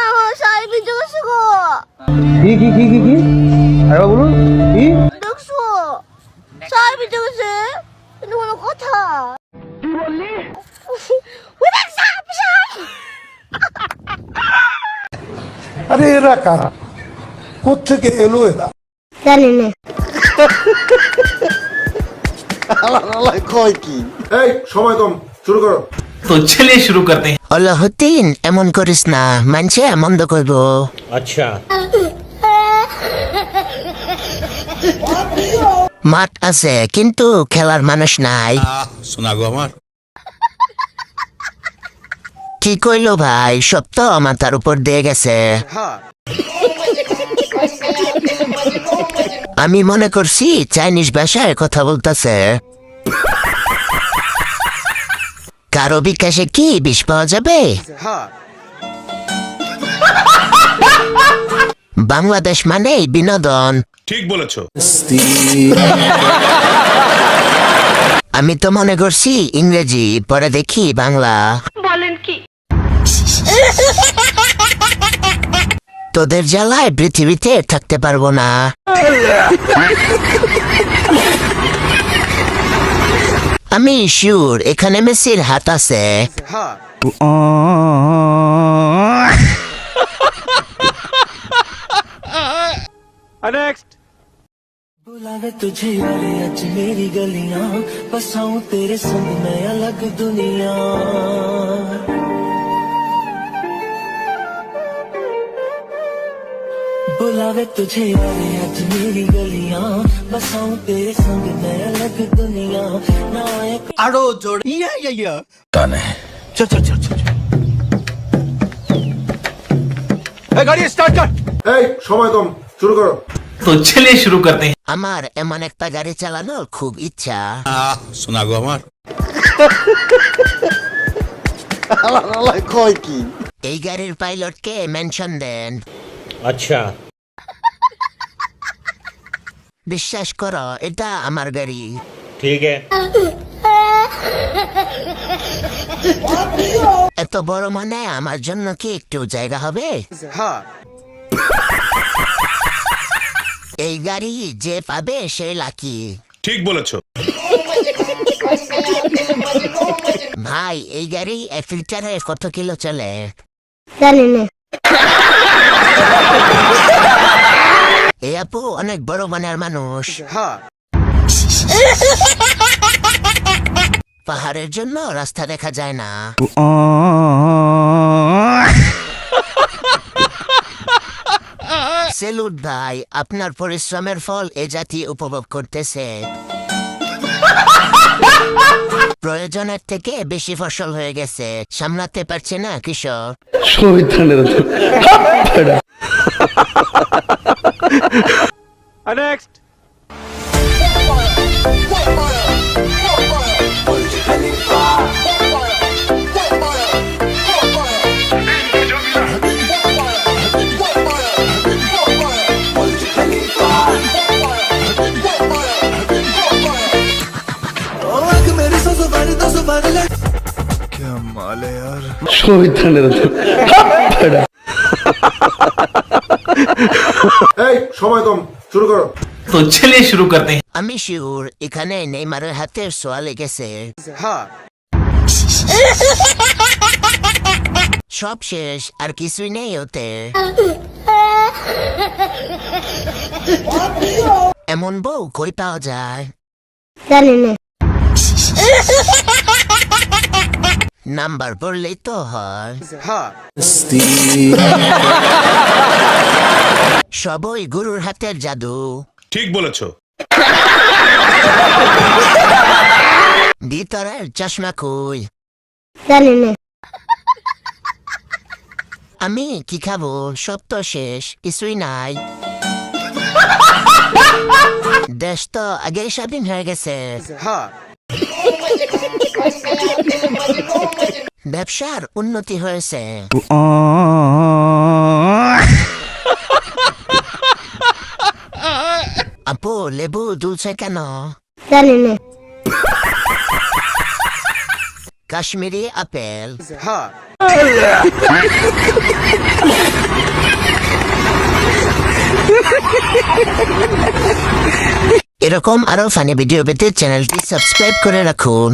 আমার শাড়ি ভিজে গেছে গো। কি আরে বলুন কি দেখছো শাড়ি ভিজে গেছে, কিন্তু কোনো কথা কি বললি? ওই দেখ সাপ সাপ। আরে এরা কারা, কোত্থেকে এলো এরা? জানি না। কয় কি? এই সময় কম, শুরু করো। तो चलिए शुरू करते हैं। অলহদ্দিন এমন করিস না, মানছে মন্দ করব। अच्छा মাঠ আছে কিন্তু খেলার মানুষ নাই। শোনা গো আমার কি কইলো ভাই, সব তো মাথার উপর দিয়ে গেছে। আমি মনে করছি চাইনিজ ভাষায় কথা বলতেছে। কারো বিকাশে কি বিষ পাওয়া যাবে? বাংলাদেশ মানেই বিনোদন। ঠিক বলেছো। আমি তো মনে করছি ইংরেজি, পরে দেখি বাংলা। বলেন কি? তোদের জ্বালায় পৃথিবীতে থাকতে পারবো না। আমি শিওর এখানে মেসির হাত আছে। बुलावे तुझे यारे आज मेरी गलियां, बसाऊं तेरे संग मैं अलग दुनिया। बुलावे तुझे यारे आज मेरी गलियां, बसाऊं तेरे संग मैं अलग दुनिया। ना आए আরো জোরে ইয়া টানে চল এই গাড়ি স্টার্ট কর। এই সময় কম, শুরু করো। तो चलिए शुरू करते हैं। আমার এমন একটা গাড়ি চালানোর খুব ইচ্ছা। শোনা গো আমার কয় কি? এই গাড়ির পাইলটকে মেনশন দেন। अच्छा বিশ্বাস করো এটা আমার গাড়ি। ठीक है। এত বড় মানে আমার জন্য কি একটু জায়গা হবে? এই গাড়ি যে পাবে সে লাকি। ঠিক বলেছো। ভাই এই গাড়ি এক লিটারে কত কিলো চলে? জানি না। এই আপু অনেক বড় মানের মানুষ। পাহাড়ের জন্য রাস্তা দেখা যায় না। সেলুট ভাই, আপনার পরিশ্রমের ফল এ জাতি উপভোগ করতেছে। প্রয়োজনের থেকে বেশি ফসল হয়ে গেছে, সামলাতে পারছে না কৃষক। নেক্সট এই সময় কম, শুরু করো। तो चलिए शुरू करते हैं। আমি শিওর এখানে নেইমারের হাতের ছোঁয়া লেগেছে। সব শেষ, আর কিছুই নেই ওতে। এমন বউ কই পাওয়া যায়? জানি না। নাম্বার পড়লেই তো হয়। সবই গুরুর হাতের জাদু। ঠিক বলেছো। ভিতরের চশমা কই? জানি না। আমি কি খাবো? সব তো শেষ, কিছুই নাই। দেশ তো আগেই স্বাধীন হয়ে গেছে। ব্যবসার উন্নতি হয়েছে। আপু লেবু দুলছে কেন? জানি না। কাশ্মীরি আপেল। এরকম আরো ফানি ভিডিও পেতে চ্যানেলটি সাবস্ক্রাইব করে রাখুন।